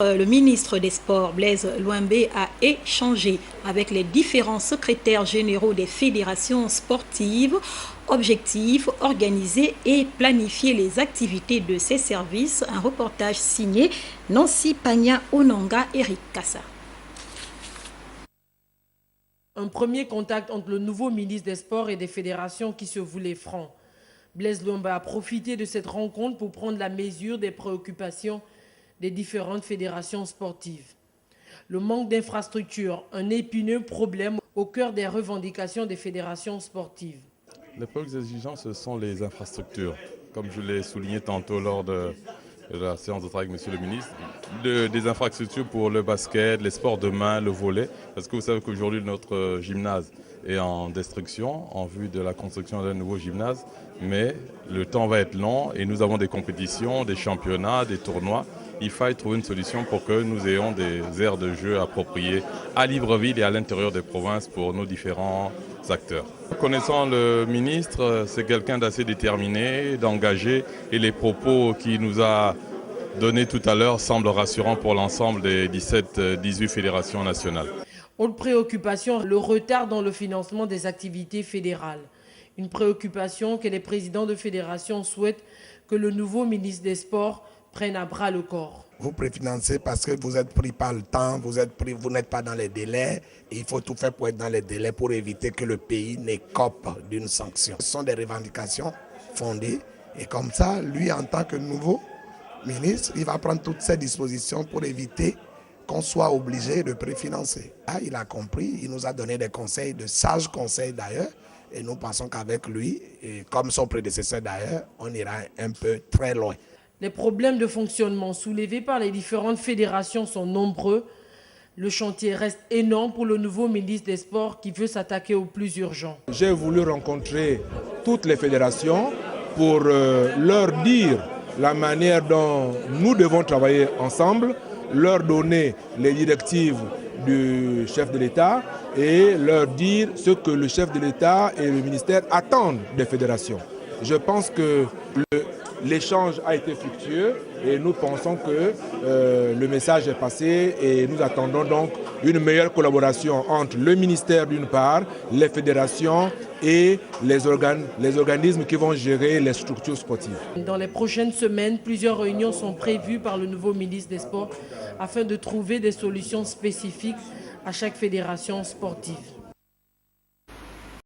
Le ministre des Sports, Blaise Louambé, a échangé avec les différents secrétaires généraux des fédérations sportives. Objectif, organiser et planifier les activités de ces services. Un reportage signé Nancy Pagna Onanga, Eric Kassa. Un premier contact entre le nouveau ministre des Sports et des fédérations qui se voulait franc. Blaise Louambé a profité de cette rencontre pour prendre la mesure des préoccupations des différentes fédérations sportives. Le manque d'infrastructures, un épineux problème au cœur des revendications des fédérations sportives. Les plus exigeants, ce sont les infrastructures. Comme je l'ai souligné tantôt lors de la séance de travail avec Monsieur le ministre, des infrastructures pour le basket, les sports de main, le volley. Parce que vous savez qu'aujourd'hui, notre gymnase est en destruction en vue de la construction d'un nouveau gymnase. Mais le temps va être long et nous avons des compétitions, des championnats, des tournois. Il faille trouver une solution pour que nous ayons des aires de jeu appropriées à Libreville et à l'intérieur des provinces pour nos différents acteurs. Connaissant le ministre, c'est quelqu'un d'assez déterminé, d'engagé, et les propos qu'il nous a donnés tout à l'heure semblent rassurants pour l'ensemble des 18 fédérations nationales. Autre préoccupation, le retard dans le financement des activités fédérales. Une préoccupation que les présidents de fédérations souhaitent que le nouveau ministre des Sports prenne à bras le corps. Vous préfinancez parce que vous êtes pris par le temps, vous n'êtes pas dans les délais. Il faut tout faire pour être dans les délais pour éviter que le pays n'écope d'une sanction. Ce sont des revendications fondées et comme ça, lui en tant que nouveau ministre, il va prendre toutes ses dispositions pour éviter qu'on soit obligé de préfinancer. Là, il a compris, il nous a donné des conseils, de sages conseils d'ailleurs, et nous pensons qu'avec lui, et comme son prédécesseur d'ailleurs, on ira un peu très loin. Les problèmes de fonctionnement soulevés par les différentes fédérations sont nombreux. Le chantier reste énorme pour le nouveau ministre des Sports qui veut s'attaquer au plus urgent. J'ai voulu rencontrer toutes les fédérations pour leur dire la manière dont nous devons travailler ensemble, leur donner les directives du chef de l'État et leur dire ce que le chef de l'État et le ministère attendent des fédérations. Je pense que l'échange a été fructueux et nous pensons que le message est passé et nous attendons donc une meilleure collaboration entre le ministère d'une part, les fédérations et les organismes qui vont gérer les structures sportives. Dans les prochaines semaines, plusieurs réunions sont prévues par le nouveau ministre des Sports afin de trouver des solutions spécifiques à chaque fédération sportive.